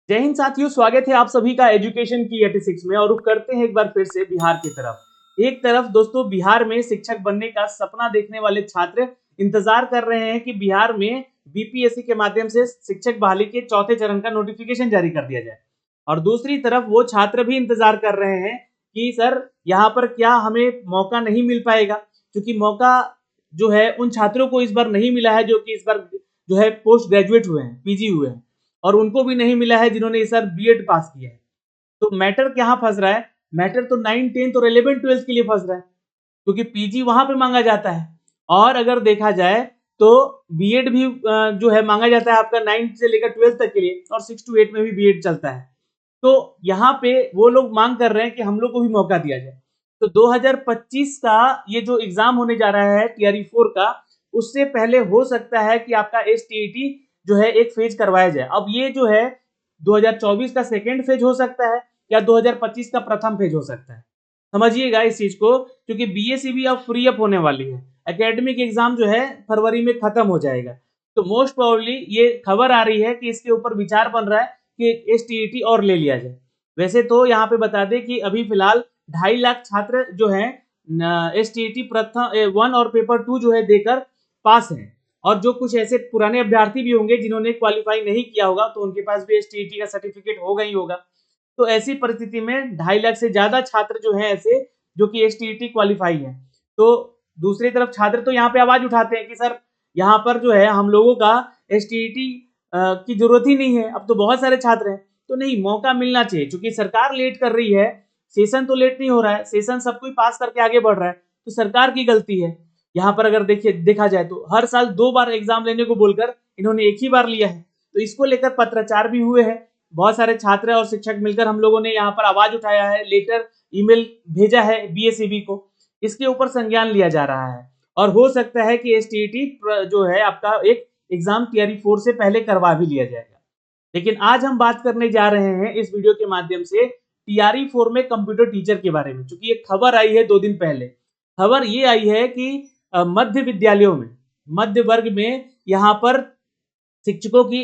जय हिंद साथियों, स्वागत है आप सभी का एजुकेशन की 86 में। और रुख करते हैं एक बार फिर से बिहार की तरफ। एक तरफ दोस्तों बिहार में शिक्षक बनने का सपना देखने वाले छात्र इंतजार कर रहे हैं कि बिहार में बीपीएससी के माध्यम से शिक्षक बहाली के चौथे चरण का नोटिफिकेशन जारी कर दिया जाए। और दूसरी तरफ वो छात्र भी इंतजार कर रहे हैं कि सर यहाँ पर क्या हमें मौका नहीं मिल पाएगा, क्योंकि मौका जो है उन छात्रों को इस बार नहीं मिला है जो कि इस बार जो है पोस्ट ग्रेजुएट हुए हैं, पीजी हुए हैं, और उनको भी नहीं मिला है जिन्होंने इस बार बीएड पास किया है। तो मैटर कहाँ फंस रहा है? मैटर तो 9, 10 और 11, 12 के लिए फंस रहा है, क्योंकि पीजी वहां पे मांगा जाता है। और अगर देखा जाए तो बीएड भी जो है मांगा जाता है आपका 9 से लेकर 12 तक के लिए, और 6 to 8 में भी बीएड चलता है। तो यहाँ पे वो लोग मांग कर रहे हैं कि हम लोग को भी मौका दिया जाए। तो 2025 का ये जो एग्जाम होने जा रहा है टीआरई 4 का, उससे पहले हो सकता है कि आपका एसटीईटी जो है एक फेज करवाया जाए। अब ये जो है 2024 का सेकेंड फेज हो सकता है या 2025 का प्रथम फेज हो सकता है। समझिएगा इस चीज को, क्योंकि बीएसईबी अब फ्री अप होने वाली है। एकेडमिक एग्जाम जो है फरवरी में खत्म हो जाएगा। तो मोस्ट प्रोबेबली ये खबर आ रही है कि इसके ऊपर विचार बन रहा है कि एसटीईटी और ले लिया जाए। वैसे तो यहाँ पे बता दें कि अभी फिलहाल 2.5 लाख छात्र जो है एसटीईटी प्रथम 1 और पेपर 2 जो है देकर पास हैं। और जो कुछ ऐसे पुराने अभ्यर्थी भी होंगे जिन्होंने क्वालिफाई नहीं किया होगा, तो उनके पास भी एसटीईटी का सर्टिफिकेट होगा ही होगा। तो ऐसी परिस्थिति में 2.5 लाख से ज्यादा छात्र जो हैं ऐसे, जो कि एसटीईटी क्वालिफाई है। तो दूसरी तरफ छात्र तो यहाँ पे आवाज उठाते हैं कि सर यहाँ पर जो है हम लोगों का एसटीईटी की जरूरत ही नहीं है, अब तो बहुत सारे छात्र हैं। तो नहीं, मौका मिलना चाहिए, क्योंकि सरकार लेट कर रही है। सेशन तो लेट नहीं हो रहा है, सेशन सब कोई पास करके आगे बढ़ रहा है, तो सरकार की गलती है। यहाँ पर अगर देखिए देखा जाए तो हर साल 2 बार एग्जाम लेने को बोलकर इन्होंने एक ही बार लिया है। तो इसको लेकर पत्राचार भी हुए हैं, बहुत सारे छात्र और शिक्षक मिलकर हम लोगों ने यहाँ पर आवाज उठाया है, लेटर ईमेल भेजा है बीएसईबी को। इसके ऊपर संज्ञान लिया जा रहा है, और हो सकता है कि एसटीईटी जो है आपका एक एग्जाम टीआरई 4 से पहले करवा भी लिया जाएगा। लेकिन आज हम बात करने जा रहे हैं इस वीडियो के माध्यम से टीआरई 4 में कंप्यूटर टीचर के बारे में, क्योंकि एक खबर आई है 2 दिन पहले। खबर ये आई है कि मध्य विद्यालयों में, मध्य वर्ग में यहाँ पर शिक्षकों की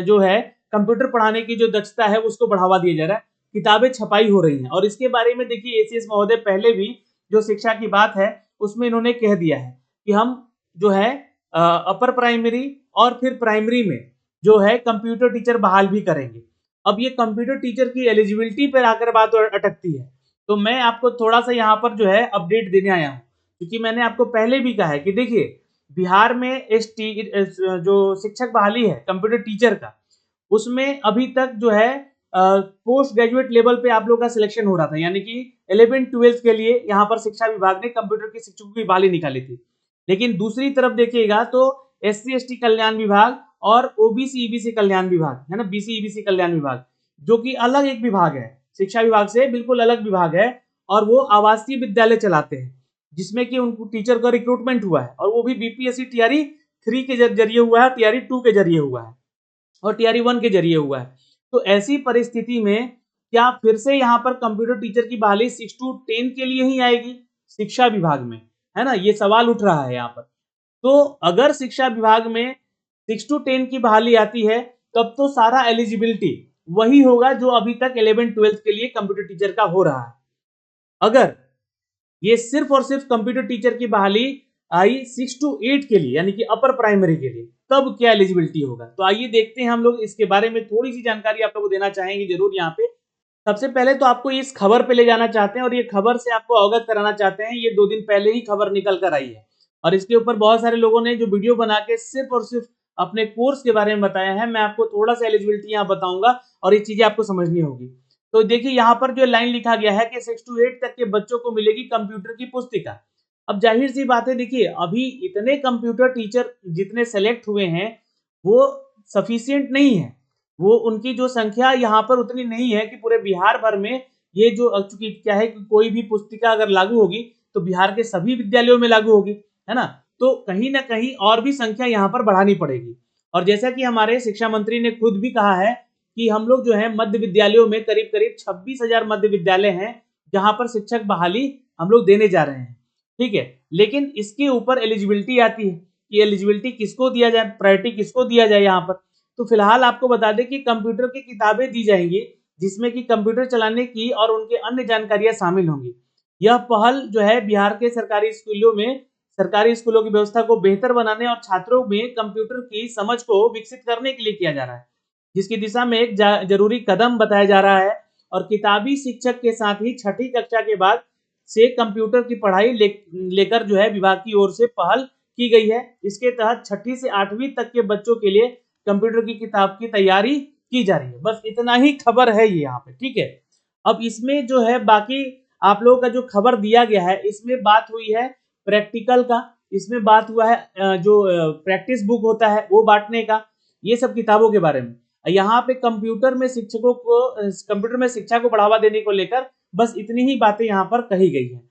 जो है कंप्यूटर पढ़ाने की जो दक्षता है उसको बढ़ावा दिया जा रहा है। किताबें छपाई हो रही हैं, और इसके बारे में देखिए एसीएस महोदय पहले भी जो शिक्षा की बात है उसमें इन्होंने कह दिया है कि हम जो है अपर प्राइमरी और फिर प्राइमरी में जो है कंप्यूटर टीचर बहाल भी करेंगे। अब ये कंप्यूटर टीचर की एलिजिबिलिटी पर आकर बात अटकती है। तो मैं आपको थोड़ा सा यहाँ पर जो है अपडेट देने आया हूँ, क्योंकि मैंने आपको पहले भी कहा है कि देखिए बिहार में जो शिक्षक बहाली है कंप्यूटर टीचर का, उसमें अभी तक जो है पोस्ट ग्रेजुएट लेवल पे आप लोग का सिलेक्शन हो रहा था, यानी कि 11, 12 के लिए यहाँ पर शिक्षा विभाग ने कंप्यूटर के शिक्षकों की बहाली निकाली थी। लेकिन दूसरी तरफ देखिएगा तो एससी एसटी कल्याण विभाग और ओबीसी ईबीसी कल्याण विभाग है ना, बीसी ईबीसी कल्याण विभाग, जो कि अलग एक विभाग है, शिक्षा विभाग से बिल्कुल अलग विभाग है। और वो आवासीय विद्यालय चलाते हैं, जिसमें कि उनको टीचर का रिक्रूटमेंट हुआ है, और वो भी बीपीएससी टीआरई 3 के जरिए हुआ है, टीआरई 2 के जरिए हुआ है, और टीआरई 1 के जरिए हुआ है। तो ऐसी परिस्थिति में क्या फिर से यहाँ पर कंप्यूटर टीचर की बहाली 6 to 10 के लिए ही आएगी शिक्षा विभाग में, है ना? ये सवाल उठ रहा है यहाँ पर। तो अगर शिक्षा विभाग में 6 to 10 की बहाली आती है, तब तो सारा एलिजिबिलिटी वही होगा जो अभी तक 11, 12 के लिए कंप्यूटर टीचर का हो रहा है। अगर ये सिर्फ और सिर्फ कंप्यूटर टीचर की बहाली आई 6 to 8 के लिए, यानी कि अपर प्राइमरी के लिए, तब क्या एलिजिबिलिटी होगा? तो आइए देखते हैं हम लोग इसके बारे में थोड़ी सी जानकारी आप लोगों को देना चाहेंगे जरूर यहाँ पे। सबसे पहले तो आपको इस खबर पे ले जाना चाहते हैं, और ये खबर से आपको अवगत कराना चाहते हैं। ये 2 दिन पहले ही खबर निकल कर आई है, और इसके ऊपर बहुत सारे लोगों ने जो वीडियो बना के सिर्फ और सिर्फ अपने कोर्स के बारे में बताया है। मैं आपको थोड़ा सा एलिजिबिलिटी यहाँ बताऊंगा, और ये चीजें आपको समझनी होगी। तो देखिए यहाँ पर जो लाइन लिखा गया है कि 6 to 8 तक के बच्चों को मिलेगी कंप्यूटर की पुस्तिका। अब जाहिर सी बात है, देखिए अभी इतने कंप्यूटर टीचर जितने सेलेक्ट हुए हैं वो सफिशिएंट नहीं है। वो उनकी जो संख्या यहाँ पर उतनी नहीं है कि पूरे बिहार भर में ये जो, चूंकि क्या है कि कोई भी पुस्तिका अगर लागू होगी तो बिहार के सभी विद्यालयों में लागू होगी, है ना? तो कहीं ना कहीं और भी संख्या यहाँ पर बढ़ानी पड़ेगी। और जैसा कि हमारे शिक्षा मंत्री ने खुद भी कहा है कि हम लोग जो है मध्य विद्यालयों में करीब करीब 26,000 मध्य विद्यालय हैं जहां पर शिक्षक बहाली हम लोग देने जा रहे हैं। ठीक है, लेकिन इसके ऊपर एलिजिबिलिटी आती है कि एलिजिबिलिटी किसको दिया जाए, प्रायोरिटी किसको दिया जाए यहाँ पर। तो फिलहाल आपको बता दें कि कंप्यूटर की किताबें दी जाएंगी जिसमें कि कंप्यूटर चलाने की और उनके अन्य जानकारियां शामिल होंगी। यह पहल जो है बिहार के सरकारी स्कूलों की व्यवस्था को बेहतर बनाने और छात्रों में कंप्यूटर की समझ को विकसित करने के लिए किया जा रहा है, जिसकी दिशा में एक जरूरी कदम बताया जा रहा है। और किताबी शिक्षक के साथ ही छठी कक्षा के बाद से कंप्यूटर की पढ़ाई लेकर जो है विभाग की ओर से पहल की गई है। इसके तहत छठी से 8वीं तक के बच्चों के लिए कंप्यूटर की किताब की तैयारी की जा रही है। बस इतना ही खबर है ये यहाँ पे, ठीक है। अब इसमें जो है बाकी आप लोगों का जो खबर दिया गया है इसमें बात हुई है प्रैक्टिकल का, इसमें बात हुआ है जो प्रैक्टिस बुक होता है वो बांटने का, ये सब किताबों के बारे में। यहाँ पे कंप्यूटर में शिक्षा को बढ़ावा देने को लेकर बस इतनी ही बातें यहाँ पर कही गई है।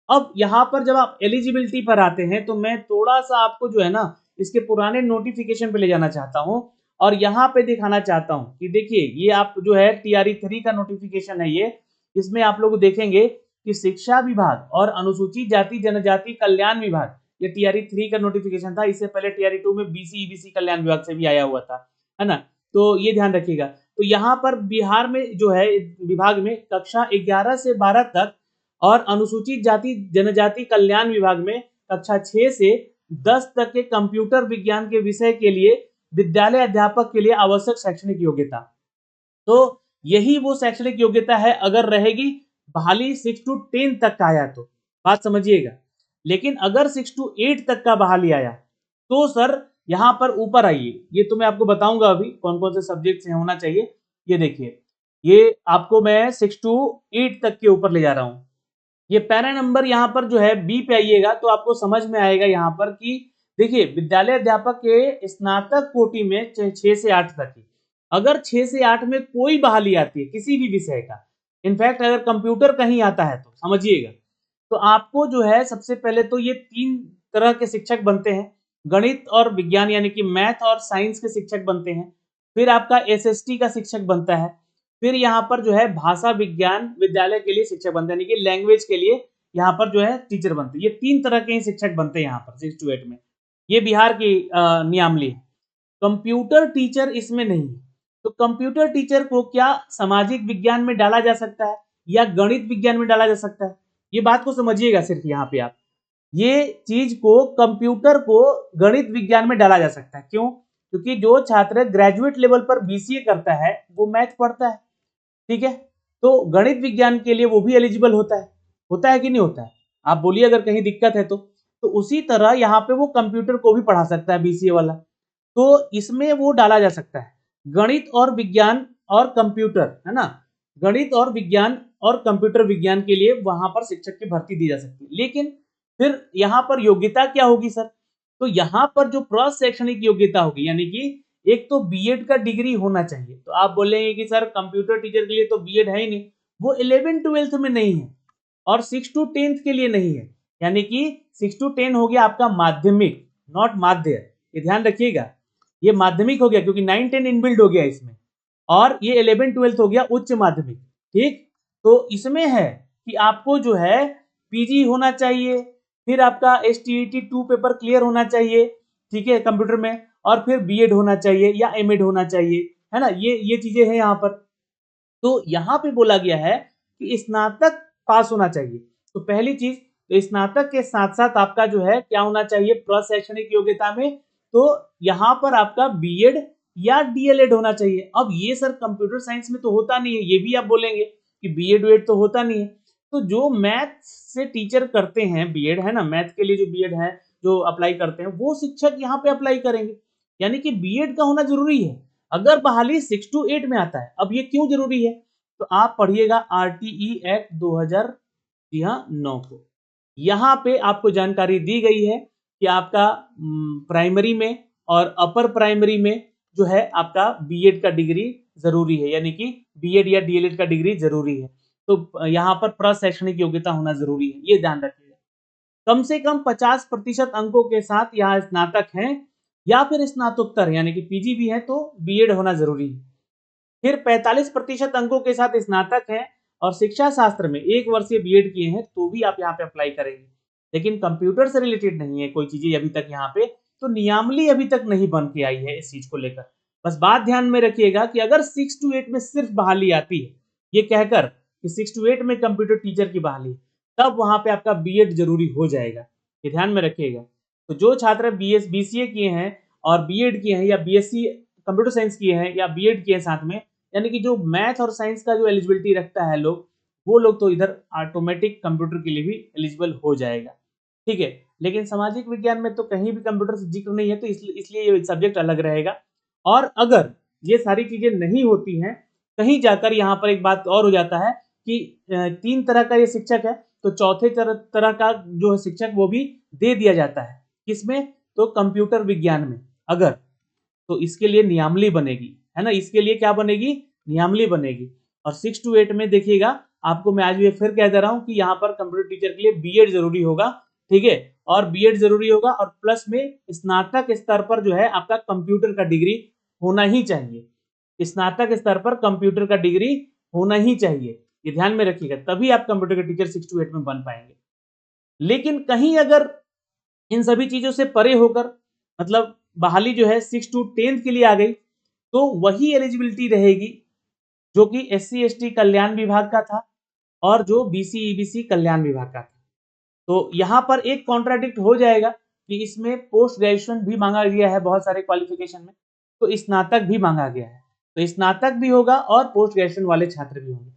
अब यहाँ पर जब आप एलिजिबिलिटी पर आते हैं तो मैं थोड़ा सा आपको जो है ना इसके पुराने नोटिफिकेशन पे ले जाना चाहता हूँ और यहाँ पे दिखाना चाहता हूँ कि देखिए ये आप जो है TRE 3 का नोटिफिकेशन है ये। इसमें आप लोग देखेंगे कि शिक्षा विभाग और अनुसूचित जाति जनजाति कल्याण विभाग, ये TRE 3 का नोटिफिकेशन था। इससे पहले TRE 2 में BC EBC कल्याण विभाग से भी आया हुआ था, है ना। तो ये ध्यान रखिएगा। तो यहाँ पर बिहार में जो है विभाग में कक्षा 11 से 12 तक और अनुसूचित जाति जनजाति कल्याण विभाग में कक्षा 6 से 10 तक के कंप्यूटर विज्ञान के विषय के लिए विद्यालय अध्यापक के लिए आवश्यक शैक्षणिक योग्यता। तो यही वो शैक्षणिक योग्यता है अगर रहेगी बहाली 6 to 10 तक का आया तो, बात समझिएगा। लेकिन अगर 6 to 8 तक का बहाली आया तो सर यहाँ पर ऊपर आइए, ये तो मैं आपको बताऊंगा अभी कौन कौन से सब्जेक्ट से होना चाहिए। ये देखिए, ये आपको मैं 6 to 8 तक के ऊपर ले जा रहा हूँ। ये पैरा नंबर यहाँ पर जो है बी पे आइएगा तो आपको समझ में आएगा यहाँ पर कि देखिए विद्यालय अध्यापक के स्नातक कोटि में 6 से 8 तक की, अगर 6 से 8 में कोई बहाली आती है किसी भी विषय का, इनफैक्ट अगर कंप्यूटर कहीं आता है तो समझिएगा, तो आपको जो है सबसे पहले तो ये 3 तरह के शिक्षक बनते हैं। गणित और विज्ञान यानी कि मैथ और साइंस के शिक्षक बनते हैं। फिर आपका SST का शिक्षक बनता है। फिर यहाँ पर जो है भाषा विज्ञान विद्यालय के लिए शिक्षक बनते हैं, यानी कि लैंग्वेज के लिए यहाँ पर जो है टीचर बनते हैं। ये 3 तरह के शिक्षक बनते हैं यहाँ पर 6 to 8 में। ये बिहार की नियमावली है। कंप्यूटर टीचर इसमें नहीं है। तो कंप्यूटर टीचर को क्या सामाजिक विज्ञान में डाला जा सकता है या गणित विज्ञान में डाला जा सकता है, ये बात को समझिएगा। सिर्फ यहाँ पे आप ये चीज को कंप्यूटर को गणित विज्ञान में डाला जा सकता है। क्यों? क्योंकि जो छात्र ग्रेजुएट लेवल पर BCA करता है वो मैथ पढ़ता है, ठीक है। तो गणित विज्ञान के लिए वो भी एलिजिबल होता है कि नहीं होता है? आप बोलिए अगर कहीं दिक्कत है तो उसी तरह यहाँ पे वो कंप्यूटर को भी पढ़ा सकता है BCA वाला, तो इसमें वो डाला जा सकता है। गणित और विज्ञान और कंप्यूटर, है ना, गणित और विज्ञान और कंप्यूटर विज्ञान के लिए वहां पर शिक्षक की भर्ती दी जा सकती है। लेकिन फिर यहाँ पर योग्यता क्या होगी सर? तो यहाँ पर जो प्रौढ़ शैक्षणिक योग्यता होगी, यानी कि एक तो B.Ed का डिग्री होना चाहिए। तो आप बोलेंगे कि सर कंप्यूटर टीचर के लिए तो B.Ed है ही नहीं, वो 11th-12th में नहीं है और 6 to 10th के लिए नहीं है, यानी कि 6 to 10 हो गया आपका माध्यमिक, नॉट माध्य, ये ध्यान रखिएगा। ये माध्यमिक हो गया क्योंकि 9-10 इनबिल्ड हो गया इसमें, और ये 11-12th हो गया उच्च माध्यमिक, ठीक। तो इसमें है कि आपको जो है PG होना चाहिए, फिर आपका STET 2 पेपर क्लियर होना चाहिए, ठीक है, कंप्यूटर में, और फिर B.Ed होना चाहिए या M.Ed होना चाहिए, है ना। ये चीजें हैं यहाँ पर। तो यहाँ पे बोला गया है कि स्नातक पास होना चाहिए। तो पहली चीज, तो स्नातक के साथ साथ आपका जो है क्या होना चाहिए प्रशैक्षणिक योग्यता में, तो यहाँ पर आपका B.Ed या DLED होना चाहिए। अब ये सर कंप्यूटर साइंस में तो होता नहीं है, ये भी आप बोलेंगे कि B.Ed तो होता नहीं है। तो जो मैथ से टीचर करते हैं B.Ed, है ना, मैथ के लिए जो B.Ed है जो अप्लाई करते हैं वो शिक्षक यहाँ पे अप्लाई करेंगे, यानी कि B.Ed का होना जरूरी है अगर बहाली 6 to 8 में आता है। अब ये क्यों जरूरी है? तो आप पढ़िएगा RTE एक्ट 2009 को। यहाँ पे आपको जानकारी दी गई है कि आपका प्राइमरी में और अपर प्राइमरी में जो है आपका B.Ed का डिग्री जरूरी है, यानी कि B.Ed या DLED का डिग्री जरूरी है। तो यहाँ पर प्रशैक्षणिक योग्यता होना जरूरी है, ये ध्यान रखिएगा। कम से कम 50% अंकों के साथ यहाँ स्नातक हैं या फिर स्नातकोत्तर यानी कि PG भी है तो B.Ed होना जरूरी है। फिर 45% अंकों के साथ स्नातक है और शिक्षा शास्त्र में 1 वर्षीय B.Ed किए हैं तो भी आप यहाँ पे अप्लाई करेंगे। लेकिन कंप्यूटर से रिलेटेड नहीं है कोई चीजें अभी तक यहाँ पे, तो नियमावली अभी तक नहीं बन के आई है इस चीज को लेकर। बस बात ध्यान में रखिएगा कि अगर 6 to 8 में सिर्फ बहाली आती है, ये कहकर कि 6 to 8 में कंप्यूटर टीचर की बहाली, तब वहां पे आपका बीएड जरूरी हो जाएगा, ये ध्यान में रखिएगा। तो जो छात्र बीसीए किए हैं और बीएड किए हैं या बीएससी कंप्यूटर साइंस किए हैं या बीएड किए हैं साथ में, यानी कि जो मैथ और साइंस का जो एलिजिबिलिटी रखता है लोग, वो लोग तो इधर ऑटोमेटिक कंप्यूटर के लिए भी एलिजिबल हो जाएगा, ठीक है। लेकिन सामाजिक विज्ञान में तो कहीं भी कंप्यूटर से जिक्र नहीं है, तो इसलिए ये सब्जेक्ट अलग रहेगा। और अगर ये सारी चीजें नहीं होती हैं, कहीं जाकर यहाँ पर एक बात और हो जाता है कि 3 तरह का ये शिक्षक है, तो चौथे तरह का जो है शिक्षक वो भी दे दिया जाता है। किसमें? तो कंप्यूटर विज्ञान में। अगर तो इसके लिए नियमावली बनेगी, है ना, इसके लिए क्या बनेगी? नियमावली बनेगी। और 6 to 8 में देखिएगा, आपको मैं आज भी फिर कह दे रहा हूं कि यहाँ पर कंप्यूटर टीचर के लिए बीएड जरूरी होगा, ठीक है। और बीएड जरूरी होगा और प्लस में स्नातक स्तर पर जो है आपका कंप्यूटर का डिग्री होना ही चाहिए। स्नातक स्तर पर कंप्यूटर का डिग्री होना ही चाहिए, ये ध्यान में रखिएगा, तभी आप कंप्यूटर के टीचर 6 to 8 में बन पाएंगे। लेकिन कहीं अगर इन सभी चीजों से परे होकर, मतलब बहाली जो है 6 to 10 के लिए आ गई, तो वही एलिजिबिलिटी रहेगी जो कि एससी एसटी कल्याण विभाग का था और जो बीसी ईबीसी कल्याण विभाग का था। तो यहाँ पर एक कॉन्ट्राडिक्ट हो जाएगा कि इसमें पोस्ट ग्रेजुएशन भी मांगा गया है बहुत सारे क्वालिफिकेशन में, तो स्नातक भी मांगा गया है, तो स्नातक भी होगा और पोस्ट ग्रेजुएशन वाले छात्र भी होंगे।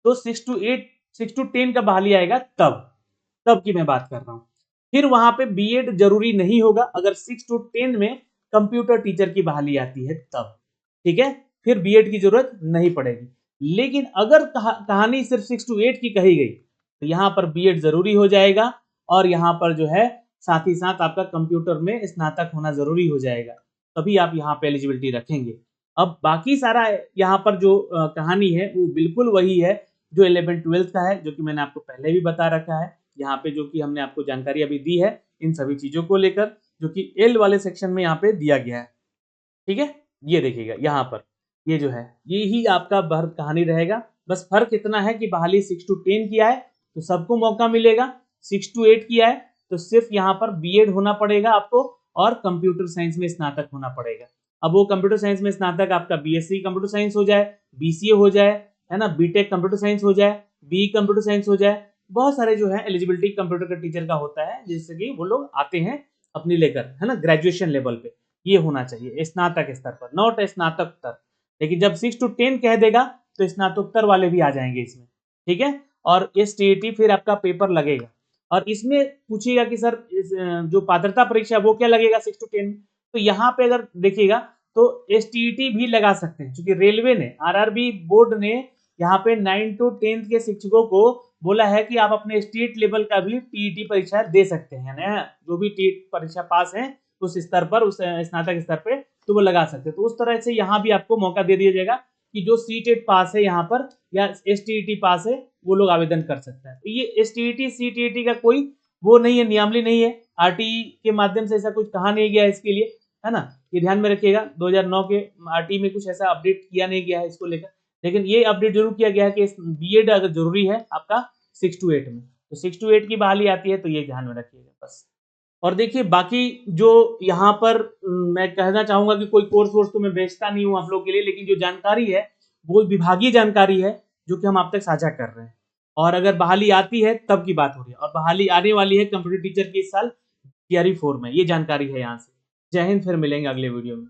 तो 6 to 10 का बहाली आएगा तब की मैं बात कर रहा हूँ। फिर वहां पे बीएड जरूरी नहीं होगा अगर 6 to 10 में कंप्यूटर टीचर की बहाली आती है तब, ठीक है, फिर बीएड की जरूरत नहीं पड़ेगी। लेकिन अगर कहानी सिर्फ 6 to 8 की कही गई, तो यहाँ पर बीएड जरूरी हो जाएगा और यहाँ पर जो है साथ ही साथ आपका कंप्यूटर में स्नातक होना जरूरी हो जाएगा, तभी आप यहाँ पे एलिजिबिलिटी रखेंगे। अब बाकी सारा यहाँ पर जो कहानी है वो बिल्कुल वही है जो 11th-12th का है, जो कि मैंने आपको पहले भी बता रखा है। यहाँ पे जो कि हमने आपको जानकारी अभी दी है इन सभी चीजों को लेकर, जो कि एल वाले सेक्शन में यहाँ पे दिया गया है, ठीक है। ये देखिएगा यहाँ पर, ये जो है ये ही आपका बहर कहानी रहेगा। बस फर्क इतना है कि बहाली 6 to 10 किया है तो सबको मौका मिलेगा, 6 to 8 किया है तो सिर्फ यहाँ पर बीएड होना पड़ेगा आपको और कंप्यूटर साइंस में स्नातक होना पड़ेगा। अब वो कंप्यूटर साइंस में स्नातक आपका बीएससी कंप्यूटर साइंस हो जाए, बीसीए हो जाए, है ना, बीटेक कंप्यूटर साइंस हो जाए, बी कंप्यूटर साइंस हो जाए, बहुत सारे जो है एलिजिबिलिटी कंप्यूटर का टीचर का होता है, जिससे कि वो लोग आते हैं अपनी लेकर, है ना, ग्रेजुएशन लेवल पे ये होना चाहिए स्नातक स्तर पर, नॉट स्नातकोत्तर। लेकिन जब 6 to 10 कह देगा तो स्नातकोत्तर वाले भी आ जाएंगे इसमें, ठीक है। और एसटीईटी फिर आपका पेपर लगेगा और इसमें पूछिएगा कि सर जो पात्रता परीक्षा वो क्या लगेगा 6 to 10 में, तो यहाँ पे अगर देखिएगा तो एसटीईटी भी लगा सकते हैं, क्योंकि रेलवे ने आरआरबी बोर्ड ने यहाँ पे 9 to 10 के शिक्षकों को बोला है कि आप अपने स्टेट लेवल का भी टीईटी परीक्षा दे सकते हैं, ना, जो भी टीईटी परीक्षा पास है उस स्तर पर, उस स्नातक स्तर पे, तो वो लगा सकते हैं। तो उस तरह से यहाँ भी आपको मौका दे दिया जाएगा कि जो सीटेट पास है यहाँ पर या एसटीईटी पास है वो लोग आवेदन कर सकते हैं। तो ये एसटीईटी सीटीईटी का कोई वो नहीं है, नियमावली नहीं है, आरटीई के माध्यम से ऐसा कुछ कहा नहीं गया है इसके लिए, है ना, ये ध्यान में रखिएगा। 2009 के आरटीई में कुछ ऐसा अपडेट किया नहीं गया है इसको लेकर, लेकिन ये अपडेट जरूर किया गया है कि बीएड अगर जरूरी है आपका 6 to 8 में, तो 6 to 8 की बहाली आती है, तो ये ध्यान में रखिएगा बस। और देखिए बाकी जो यहाँ पर मैं कहना चाहूंगा कि कोई कोर्स वोर्स तो मैं बेचता नहीं हूँ आप लोग के लिए, लेकिन जो जानकारी है वो विभागीय जानकारी है जो कि हम आप तक साझा कर रहे हैं। और अगर बहाली आती है तब की बात हो रही है, और बहाली आने वाली है कंप्यूटर टीचर की इस साल तैयारी 4 में, ये जानकारी है यहाँ से। जय हिंद, फिर मिलेंगे अगले वीडियो में।